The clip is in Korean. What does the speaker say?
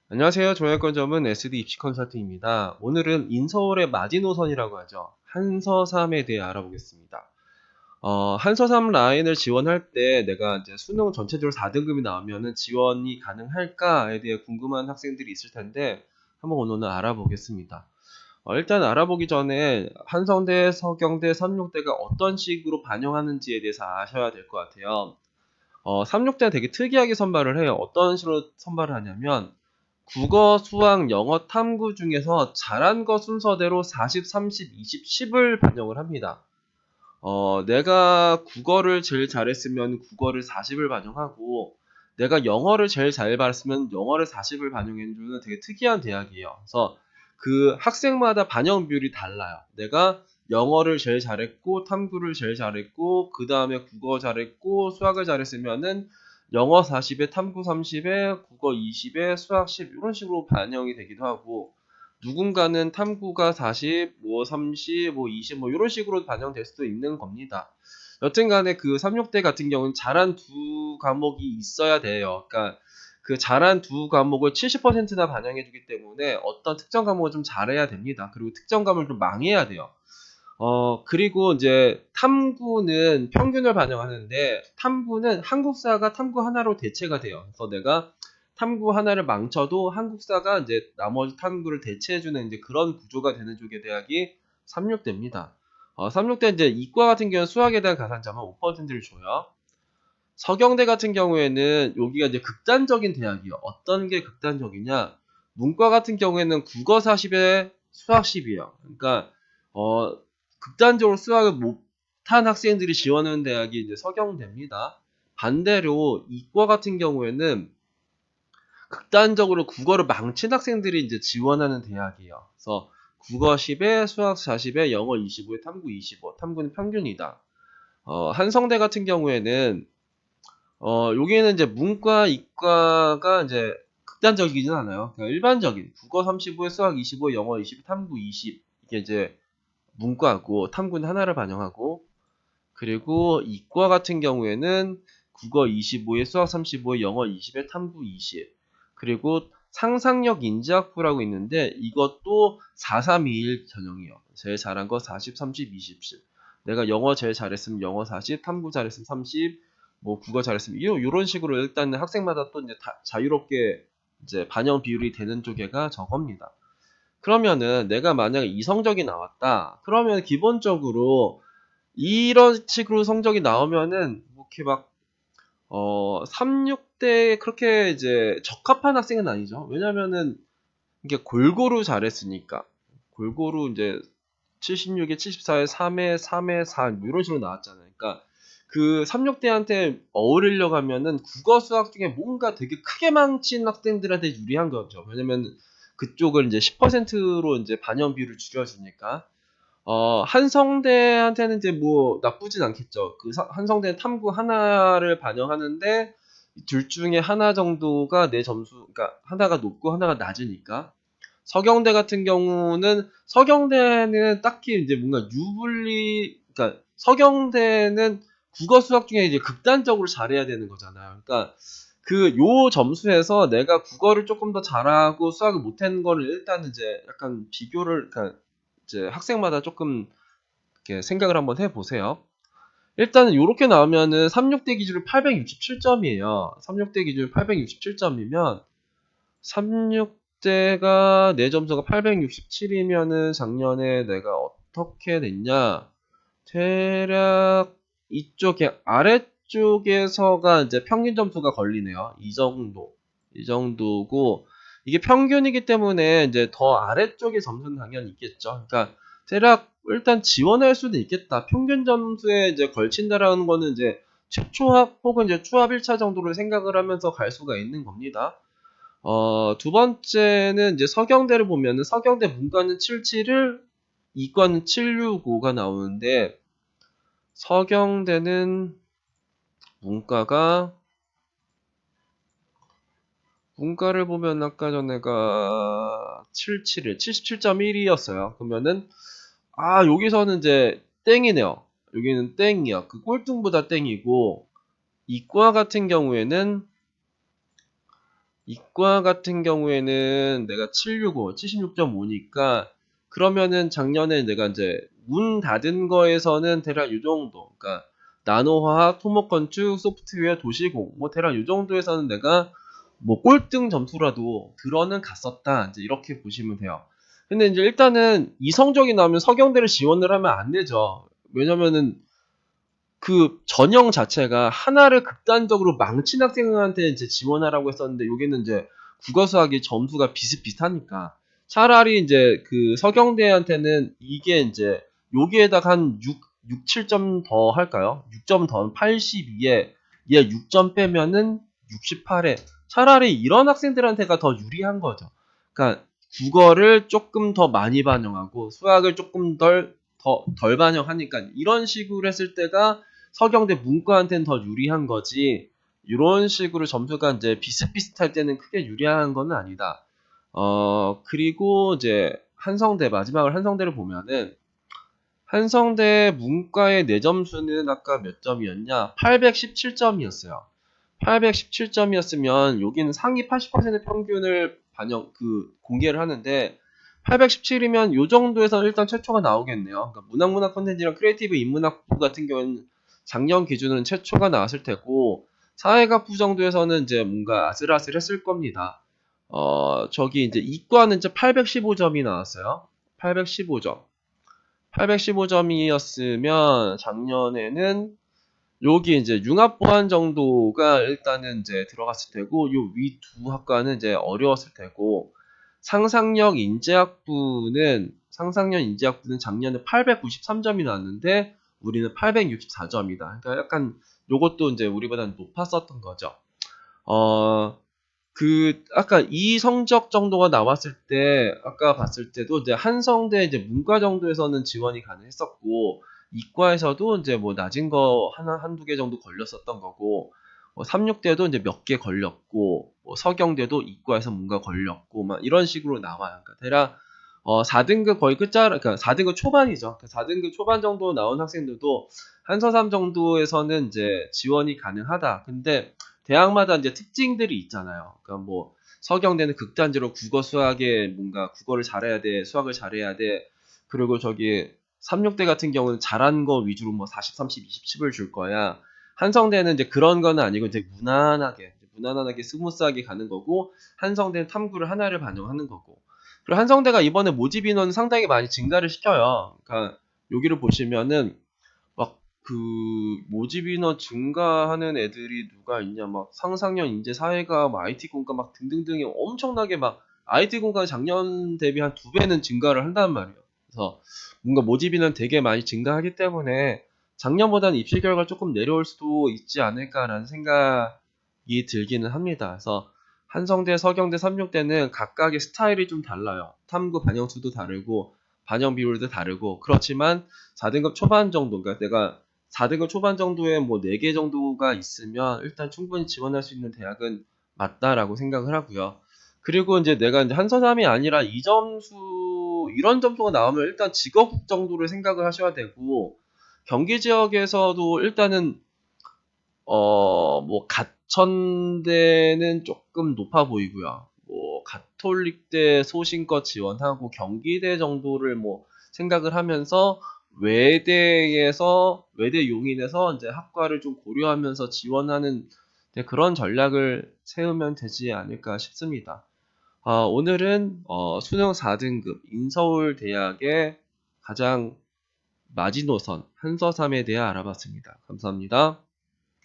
안녕하세요. 종합건점은 SD 입시 컨설팅입니다. 오늘은 인서울의 마지노선이라고 하죠. 한서삼에 대해 알아보겠습니다. 한서삼 라인을 지원할 때 내가 이제 수능 전체적으로 4등급이 나오면은 지원이 가능할까에 대해 궁금한 학생들이 있을 텐데 한번 오늘은 알아보겠습니다. 일단 알아보기 전에 한성대, 서경대, 삼육대가 어떤 식으로 반영하는지에 대해서 아셔야 될 것 같아요. 삼육대는 되게 특이하게 선발을 해요. 어떤 식으로 선발을 하냐면 국어, 수학, 영어, 탐구 중에서 잘한 거 순서대로 40, 30, 20, 10을 반영을 합니다. 내가 국어를 제일 잘했으면 국어를 40을 반영하고, 내가 영어를 제일 잘 봤으면 영어를 40을 반영해주는 되게 특이한 대학이에요. 그래서 그 학생마다 반영 비율이 달라요. 내가 영어를 제일 잘했고, 탐구를 제일 잘했고, 그 다음에 국어 잘했고, 수학을 잘했으면은 영어 40에 탐구 30에 국어 20에 수학 10 이런 식으로 반영이 되기도 하고, 누군가는 탐구가 40, 뭐 30, 뭐 20, 뭐 이런 식으로 반영될 수도 있는 겁니다. 여튼간에 그 36대 같은 경우는 잘한 두 과목이 있어야 돼요. 그러니까 그 잘한 두 과목을 70%나 반영해주기 때문에 어떤 특정 과목을 좀 잘해야 됩니다. 그리고 특정 과목을 좀 망해야 돼요. 그리고 이제 탐구는 평균을 반영하는데 탐구는 한국사가 탐구 하나로 대체가 돼요. 그래서 내가 탐구 하나를 망쳐도 한국사가 이제 나머지 탐구를 대체해주는 이제 그런 구조가 되는 쪽의 대학이 삼육대입니다. 삼육대 이제 이과 같은 경우는 수학에 대한 가산점은 5%를 줘요. 서경대 같은 경우에는 여기가 이제 극단적인 대학이요. 어떤 게 극단적이냐? 문과 같은 경우에는 국어 40에 수학 10이에요. 그러니까 극단적으로 수학을 못한 학생들이 지원하는 대학이 이제 서경대입니다. 반대로 이과 같은 경우에는 극단적으로 국어를 망친 학생들이 이제 지원하는 대학이에요. 그래서 국어 10에 수학 40에 영어 25에 탐구 25. 탐구는 평균이다. 한성대 같은 경우에는 여기는 이제 문과, 이과가 이제 극단적이진 않아요. 그러니까 일반적인 국어 35에 수학 25, 영어 20, 탐구 20 이게 이제 문과고 탐구는 하나를 반영하고 그리고 이과 같은 경우에는 국어 25에 수학 35에 영어 20에 탐구 20 그리고 상상력 인지학부라고 있는데 이것도 4321 전형이요. 제일 잘한 거 40, 30, 20, 10. 내가 영어 제일 잘했으면 영어 40, 탐구 잘했으면 30, 뭐 국어 잘했으면 이런 식으로 일단은 학생마다 또 이제 자유롭게 이제 반영 비율이 되는 쪽에가 저겁니다. 그러면은 내가 만약에 이 성적이 나왔다. 그러면 기본적으로 이런 식으로 성적이 나오면은 뭐 이렇게 막 3, 6대 그렇게 이제 적합한 학생은 아니죠. 왜냐면은 이게 골고루 잘했으니까. 골고루 이제 76에 74에 3에 3에 4 뭐 이런 식으로 나왔잖아요. 그러니까 그 3, 6대한테 어울리려고 하면은 국어 수학 중에 뭔가 되게 크게 망친 학생들한테 유리한 거죠. 왜냐면 그쪽을 이제 10%로 이제 반영 비율을 줄여주니까. 한성대한테는 이제 뭐 나쁘진 않겠죠. 그 한성대 탐구 하나를 반영하는데 둘 중에 하나 정도가 내 점수, 그러니까 하나가 높고 하나가 낮으니까. 서경대 같은 경우는 서경대는 딱히 이제 뭔가 유불리, 그러니까 서경대는 국어 수학 중에 이제 극단적으로 잘해야 되는 거잖아요. 그러니까 그 요 점수에서 내가 국어를 조금 더 잘하고 수학을 못한 거를 일단 이제 약간 비교를, 그러니까 이제 학생마다 조금 이렇게 생각을 한번 해보세요. 일단은 이렇게 나오면은 36대 기준으로 867점이에요. 36대 기준 867점이면 36대가 내 점수가 867이면은 작년에 내가 어떻게 됐냐? 대략 이쪽에 아래쪽에서가 이제 평균 점수가 걸리네요. 이 정도. 이 정도고 이게 평균이기 때문에 이제 더 아래쪽에 점수는 당연히 있겠죠. 그러니까 대략 일단 지원할 수도 있겠다. 평균 점수에 이제 걸친다라는 거는 이제 최초합 혹은 이제 추합 1차 정도를 생각을 하면서 갈 수가 있는 겁니다. 두 번째는 이제 서경대를 보면은 서경대 문과는 77을 이과는 765가 나오는데 서경대는 문과가 문과를 보면 아까 전에가 77일 77.1이었어요. 그러면은 여기서는 이제 땡이네요. 여기는 땡이야. 그 꼴등보다 땡이고 이과 같은 경우에는 이과 같은 경우에는 내가 765, 76.5니까 그러면은 작년에 내가 이제 문 닫은 거에서는 대략 이 정도. 그러니까 나노화학, 토목건축, 소프트웨어, 도시공 뭐 대략 이 정도에서는 내가 뭐 꼴등 점수라도 들어는 갔었다. 이제 이렇게 보시면 돼요. 근데 이제 일단은 이 성적이 나오면 서경대를 지원을 하면 안 되죠. 왜냐면은 그 전형 자체가 하나를 극단적으로 망친 학생한테 이제 지원하라고 했었는데 여기는 이제 국어 수학이 점수가 비슷비슷하니까 차라리 이제 그 서경대한테는 이게 이제 여기에다가 한 6, 7점 더 할까요? 6점 더 82에 얘 6점 빼면은 68에 차라리 이런 학생들한테가 더 유리한 거죠. 그러니까 국어를 조금 더 많이 반영하고 수학을 조금 덜 반영하니까 이런 식으로 했을 때가 서경대 문과한테는 더 유리한 거지. 이런 식으로 점수가 이제 비슷비슷할 때는 크게 유리한 건 아니다. 그리고 이제 한성대, 마지막으로 한성대를 보면은, 한성대 문과의 내점수는 아까 몇 점이었냐? 817점이었어요. 817점이었으면 여기는 상위 80% 평균을 공개를 하는데 817이면 요 정도에서 일단 최초가 나오겠네요. 그러니까 문학문학 콘텐츠랑 크리에이티브 인문학부 같은 경우는 작년 기준으로는 최초가 나왔을 테고 사회학부 정도에서는 이제 뭔가 아슬아슬했을 겁니다. 저기 이제 이과는 이제 815점이 나왔어요. 815점. 815점이었으면 작년에는 여기 이제 융합 보안 정도가 일단은 이제 들어갔을 테고, 요 위 두 학과는 이제 어려웠을 테고, 상상력 인재학부는 작년에 893점이 나왔는데, 우리는 864점이다. 그러니까 약간 요것도 이제 우리보다는 높았었던 거죠. 어, 아까 이 성적 정도가 나왔을 때, 아까 봤을 때도 이제 한성대 이제 문과 정도에서는 지원이 가능했었고, 이과에서도 이제 뭐 낮은 거 한두 개 정도 걸렸었던 거고, 36대도 이제 몇 개 걸렸고, 서경대도 이과에서 뭔가 걸렸고, 막 이런 식으로 나와요. 그러니까 대략, 4등급 거의 그러니까 4등급 초반이죠. 4등급 초반 정도 나온 학생들도 한서삼 정도에서는 이제 지원이 가능하다. 근데 대학마다 이제 특징들이 있잖아요. 그러니까 뭐 서경대는 극단적으로 국어 수학에 뭔가 국어를 잘해야 돼, 수학을 잘해야 돼. 그리고 저기 36대 같은 경우는 잘한 거 위주로 뭐 40, 30, 20, 10을 줄 거야. 한성대는 이제 그런 거는 아니고 되게 무난하게 스무스하게 가는 거고 한성대는 탐구를 하나를 반영하는 거고. 그리고 한성대가 이번에 모집 인원 상당히 많이 증가를 시켜요. 그러니까 여기를 보시면은 막 그 모집 인원 증가하는 애들이 누가 있냐 막 상상력 인재 사회가 막 IT 공과 막 등등등이 엄청나게 막 IT 공과 작년 대비 한 2배는 증가를 한단 말이에요. 그래서 뭔가 모집 인원 되게 많이 증가하기 때문에 작년보다는 입시 결과 조금 내려올 수도 있지 않을까라는 생각이 들기는 합니다. 그래서 한성대, 서경대, 삼육대는 각각의 스타일이 좀 달라요. 탐구 반영수도 다르고 반영 비율도 다르고 그렇지만 4등급 초반 정도, 그러니까 내가 4등급 초반 정도에 뭐 4개 정도가 있으면 일단 충분히 지원할 수 있는 대학은 맞다라고 생각을 하고요. 그리고 이제 내가 이제 한서삼이 아니라 이 점수, 이런 점수가 나오면 일단 직업 정도를 생각을 하셔야 되고, 경기 지역에서도 일단은, 뭐, 가천대는 조금 높아 보이고요. 뭐, 가톨릭대 소신껏 지원하고 경기대 정도를 뭐, 생각을 하면서 외대 용인에서 이제 학과를 좀 고려하면서 지원하는 그런 전략을 세우면 되지 않을까 싶습니다. 오늘은 수능 4등급 인서울대학의 가장 마지노선 한서삼에 대해 알아봤습니다. 감사합니다.